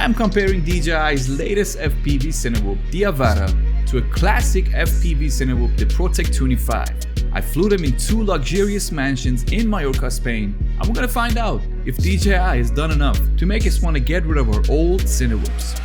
I'm comparing DJI's latest FPV Cinewhoop, the Avata, to a classic FPV Cinewhoop, the PROTEK 25. I flew them in 2 luxurious mansions in Mallorca, Spain, and we're gonna find out if DJI has done enough to make us want to get rid of our old Cinewhoops.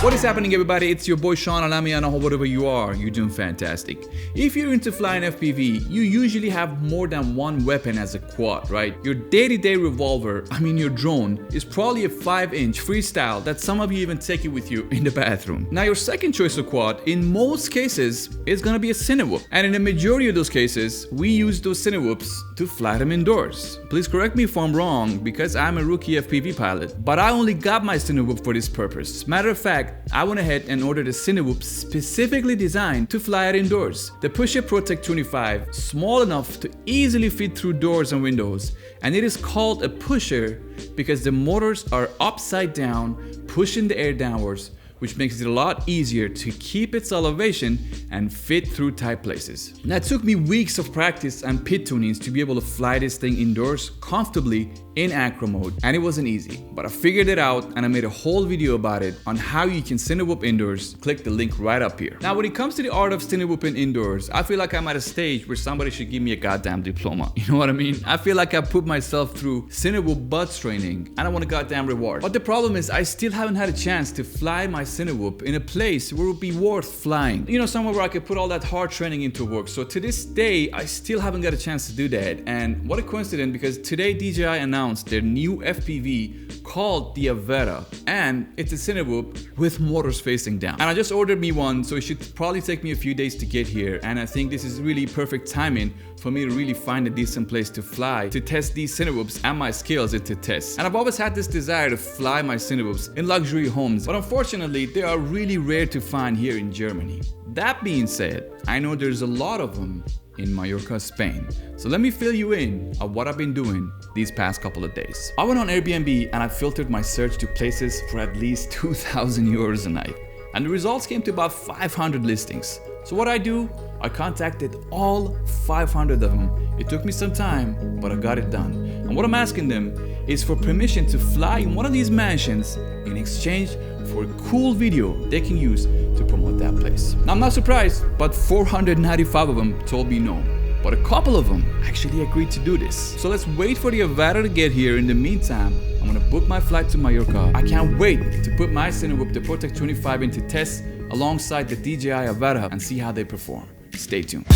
What is happening, everybody? It's your boy Sean Alamian. I hope whatever you are, you're doing fantastic. If you're into flying FPV, you usually have more than one weapon as a quad, right? Your day-to-day revolver, your drone, is probably a 5-inch freestyle that some of you even take it with you in the bathroom. Now, your second choice of quad, in most cases, is gonna be a Cinewhoop. And in the majority of those cases, we use those Cinewhoops to fly them indoors. Please correct me if I'm wrong, because I'm a rookie FPV pilot, but I only got my Cinewhoop for this purpose. Matter of fact, I went ahead and ordered a Cinewhoop specifically designed to fly it indoors. The PROTEK 25, small enough to easily fit through doors and windows, and it is called a pusher because the motors are upside down, pushing the air downwards, which makes it a lot easier to keep its elevation and fit through tight places. Now, it took me weeks of practice and pit tunings to be able to fly this thing indoors comfortably in ACRO mode, and it wasn't easy, but I figured it out and I made a whole video about it on how you can Cinewhoop indoors. Click the link right up here. Now, when it comes to the art of Cinewhooping indoors, I feel like I'm at a stage where somebody should give me a goddamn diploma. You know what I mean? I feel like I put myself through Cinewhoop butts training and I want a goddamn reward. But the problem is I still haven't had a chance to fly my Cinewhoop in a place where it would be worth flying. Somewhere where I could put all that hard training into work. So to this day, I still haven't got a chance to do that. And what a coincidence, because today DJI announced their new FPV called the Avata, and it's a Cinewhoop with motors facing down. And I just ordered me one, so it should probably take me a few days to get here. And I think this is really perfect timing for me to really find a decent place to fly, to test these Cinewhoops and my skills into tests. And I've always had this desire to fly my Cinewhoops in luxury homes, but unfortunately, they are really rare to find here in Germany. That being said, I know there's a lot of them in Mallorca, Spain. So let me fill you in on what I've been doing these past couple of days. I went on Airbnb and I filtered my search to places for at least 2,000 euros a night. And the results came to about 500 listings. So what I do, I contacted all 500 of them. It took me some time, but I got it done. And what I'm asking them is for permission to fly in one of these mansions in exchange for a cool video they can use to promote that place. Now, I'm not surprised, but 495 of them told me no. But a couple of them actually agreed to do this. So let's wait for the Avata to get here. In the meantime, I'm gonna book my flight to Mallorca. I can't wait to put my Cinewhoop, the PROTEK 25, into tests alongside the DJI Avata and see how they perform. Stay tuned.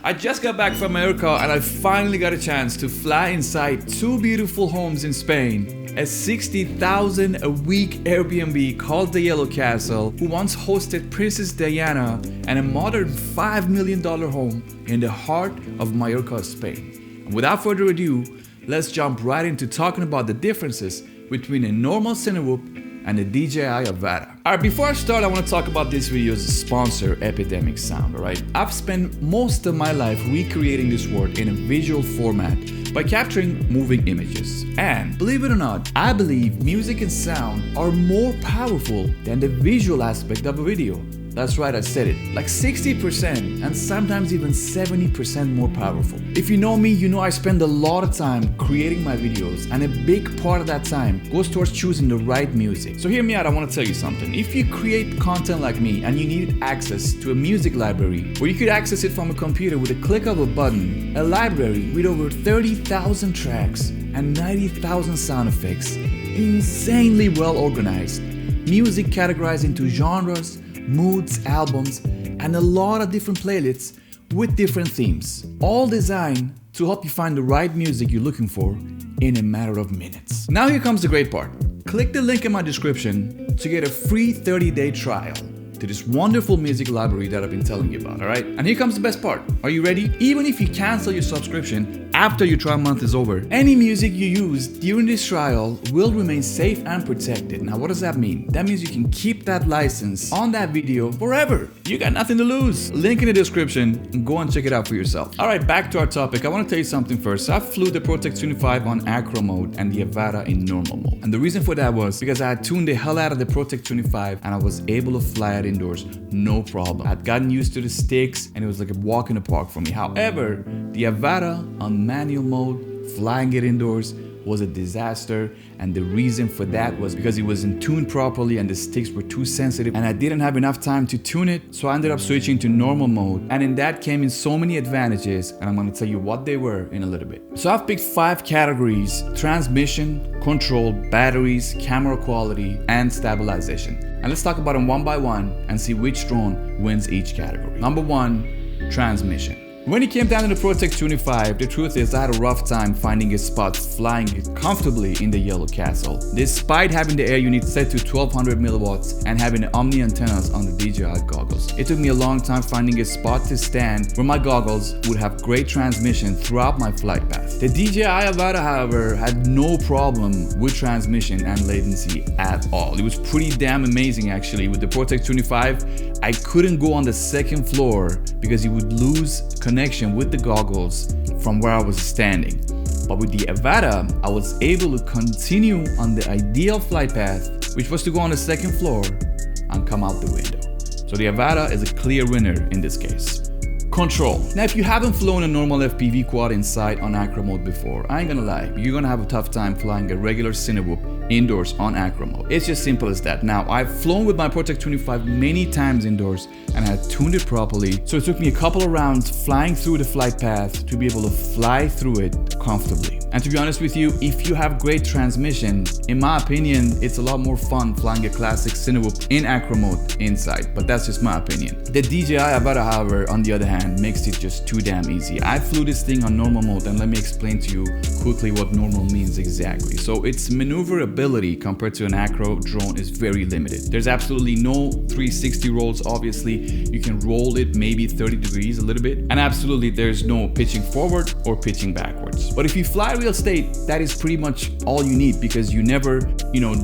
I just got back from Mallorca and I finally got a chance to fly inside 2 beautiful homes in Spain. A 60,000 a week Airbnb called the Yellow Castle, who once hosted Princess Diana, and a modern $5 million home in the heart of Mallorca, Spain. And without further ado, let's jump right into talking about the differences between a normal Cinewhoop and the DJI Avata. Alright, before I start, I want to talk about this video's sponsor, Epidemic Sound, alright? I've spent most of my life recreating this world in a visual format by capturing moving images. And believe it or not, I believe music and sound are more powerful than the visual aspect of a video. That's right, I said it. Like 60% and sometimes even 70% more powerful. If you know me, you know I spend a lot of time creating my videos, and a big part of that time goes towards choosing the right music. So hear me out, I want to tell you something. If you create content like me and you need access to a music library where you could access it from a computer with a click of a button, a library with over 30,000 tracks and 90,000 sound effects, insanely well organized, music categorized into genres, moods, albums, and a lot of different playlists with different themes, all designed to help you find the right music you're looking for in a matter of minutes. Now here comes the great part. Click the link in my description to get a free 30-day trial to this wonderful music library that I've been telling you about, alright? And here comes the best part. Are you ready? Even if you cancel your subscription after your trial month is over, any music you use during this trial will remain safe and protected. Now what does that mean? That means you can keep that license on that video forever. You got nothing to lose. Link in the description and go and check it out for yourself. Alright, back to our topic. I want to tell you something first. I flew the PROTEK 25 on ACRO mode and the Avata in normal mode. And the reason for that was because I had tuned the hell out of the PROTEK 25 and I was able to fly it indoors, no problem. I'd gotten used to the sticks and it was like a walk in the park for me. However, the Avata on manual mode, flying it indoors, was a disaster, and the reason for that was because it wasn't tuned properly and the sticks were too sensitive and I didn't have enough time to tune it, so I ended up switching to normal mode, and in that came in so many advantages, and I'm going to tell you what they were in a little bit. So I've picked 5 categories: transmission, control, batteries, camera quality, and stabilization. And let's talk about them one by one and see which drone wins each category. Number 1, transmission. When it came down to the PROTEK 25, the truth is I had a rough time finding a spot flying it comfortably in the yellow castle. Despite having the air unit set to 1200 milliwatts and having the Omni antennas on the DJI goggles, it took me a long time finding a spot to stand where my goggles would have great transmission throughout my flight path. The DJI Avata, however, had no problem with transmission and latency at all. It was pretty damn amazing actually. With the PROTEK 25, I couldn't go on the second floor because you would lose connection with the goggles from where I was standing. But with the Avata, I was able to continue on the ideal flight path, which was to go on the second floor and come out the window. So the Avata is a clear winner in this case. Control. Now if you haven't flown a normal FPV quad inside on ACRO mode before, I ain't gonna lie, you're gonna have a tough time flying a regular Cinewhoop indoors on ACRO mode. It's just simple as that. Now I've flown with my PROTEK 25 many times indoors and I had tuned it properly, so it took me a couple of rounds flying through the flight path to be able to fly through it comfortably. And to be honest with you, if you have great transmission, in my opinion, it's a lot more fun flying a classic Cinewhoop in ACRO mode inside, but that's just my opinion. The DJI Avata, however, on the other hand, makes it just too damn easy. I flew this thing on normal mode, and let me explain to you quickly what normal means exactly. So its maneuverability compared to an ACRO drone is very limited. There's absolutely no 360 rolls. Obviously, you can roll it maybe 30 degrees a little bit, and absolutely there's no pitching forward or pitching backwards. But if you fly real estate, that is pretty much all you need, because you never,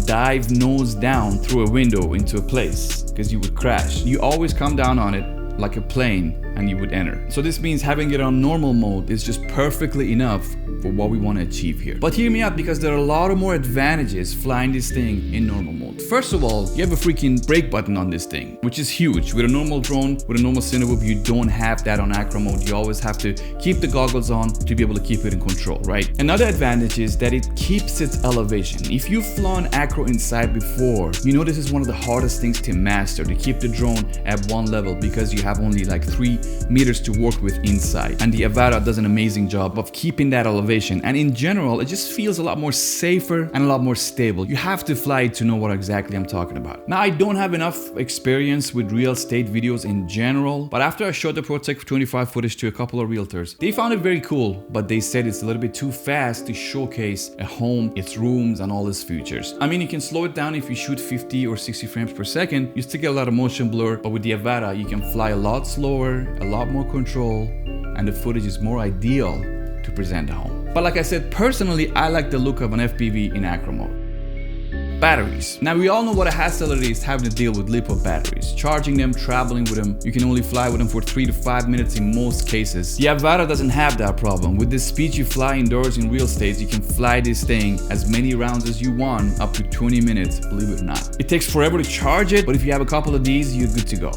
dive nose down through a window into a place because you would crash. You always come down on it like a plane and you would enter. So this means having it on normal mode is just perfectly enough for what we want to achieve here. But hear me out, because there are a lot of more advantages flying this thing in normal mode. First of all, you have a freaking brake button on this thing, which is huge. With a normal drone, with a normal Cinewhoop, you don't have that on ACRO mode. You always have to keep the goggles on to be able to keep it in control, right? Another advantage is that it keeps its elevation. If you've flown ACRO inside before, you know this is one of the hardest things to master, to keep the drone at one level, because you have only like 3 meters to work with inside. And the Avata does an amazing job of keeping that elevation. And in general, it just feels a lot more safer and a lot more stable. You have to fly it to know what exactly I'm talking about. Now, I don't have enough experience with real estate videos in general, but after I showed the PROTEK 25 footage to a couple of realtors, they found it very cool, but they said it's a little bit too fast to showcase a home, its rooms, and all its features. I mean, you can slow it down if you shoot 50 or 60 frames per second. You still get a lot of motion blur, but with the Avata, you can fly a lot slower, a lot more control, and the footage is more ideal to present a home. But like I said, personally, I like the look of an FPV in ACRO mode. Batteries. Now we all know what a hassle it is having to deal with LiPo batteries. Charging them, traveling with them, you can only fly with them for 3 to 5 minutes in most cases. The Avata doesn't have that problem. With the speed you fly indoors in real estate, you can fly this thing as many rounds as you want, up to 20 minutes, believe it or not. It takes forever to charge it, but if you have a couple of these, you're good to go.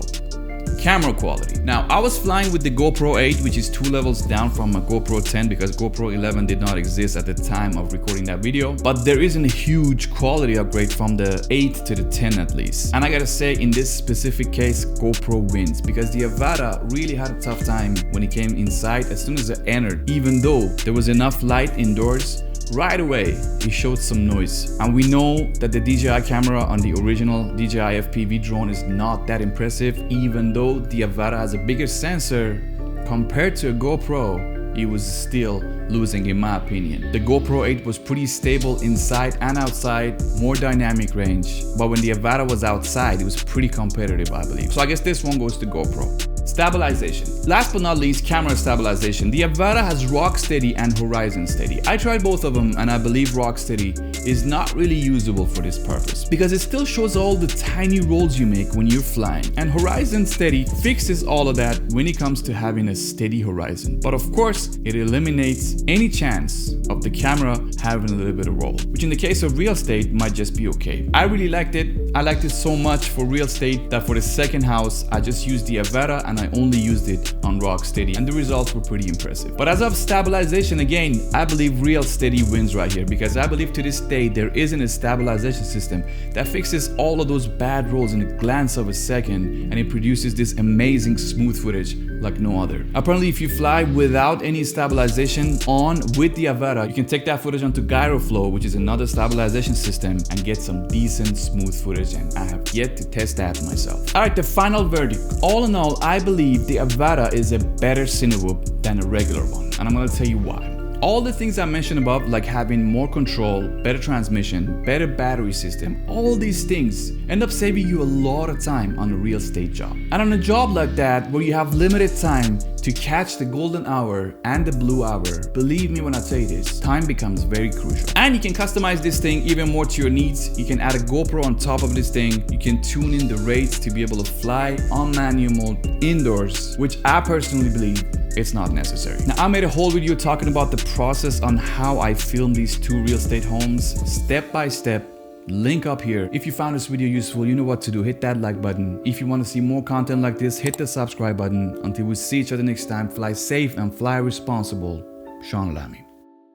Camera quality. Now, I was flying with the GoPro 8, which is 2 levels down from a GoPro 10 because GoPro 11 did not exist at the time of recording that video. But there isn't a huge quality upgrade from the 8 to the 10 at least. And I gotta say, in this specific case, GoPro wins, because the Avata really had a tough time when it came inside as soon as it entered, even though there was enough light indoors right away it showed some noise. And we know that the DJI camera on the original DJI FPV drone is not that impressive, even though the Avata has a bigger sensor compared to a GoPro. It was still losing in my opinion. The GoPro 8 was pretty stable inside and outside, more dynamic range, but when the Avata was outside, it was pretty competitive, I believe. So I guess this one goes to GoPro. Stabilization. Last but not least, camera stabilization. The Avata has rock steady and horizon steady. I tried both of them and I believe rock steady is not really usable for this purpose because it still shows all the tiny rolls you make when you're flying, and horizon steady fixes all of that when it comes to having a steady horizon. But of course, it eliminates any chance of the camera having a little bit of roll, which in the case of real estate might just be okay. I really liked it. I liked it so much for real estate that for the second house, I just used the Avata and I only used it on rock steady, and the results were pretty impressive. But as of stabilization, again, I believe real steady wins right here, because I believe to this day there isn't a stabilization system that fixes all of those bad rolls in a glance of a second, and it produces this amazing smooth footage like no other. Apparently, if you fly without any stabilization on with the Avata, you can take that footage onto GyroFlow, which is another stabilization system, and get some decent smooth footage, and I have yet to test that myself. Alright, the final verdict. All in all, I believe the Avata is a better Cinewhoop than a regular one, and I'm gonna tell you why. All the things I mentioned above, like having more control, better transmission, better battery system, all these things end up saving you a lot of time on a real estate job. And on a job like that, where you have limited time to catch the golden hour and the blue hour, believe me when I tell you this, time becomes very crucial. And you can customize this thing even more to your needs. You can add a GoPro on top of this thing. You can tune in the rates to be able to fly on manual mode indoors, which I personally believe it's not necessary. Now, I made a whole video talking about the process on how I filmed these two real estate homes, step by step. Link up here. If you found this video useful, you know what to do. Hit that like button. If you want to see more content like this, hit the subscribe button. Until we see each other next time, fly safe and fly responsible. Sean Lamy.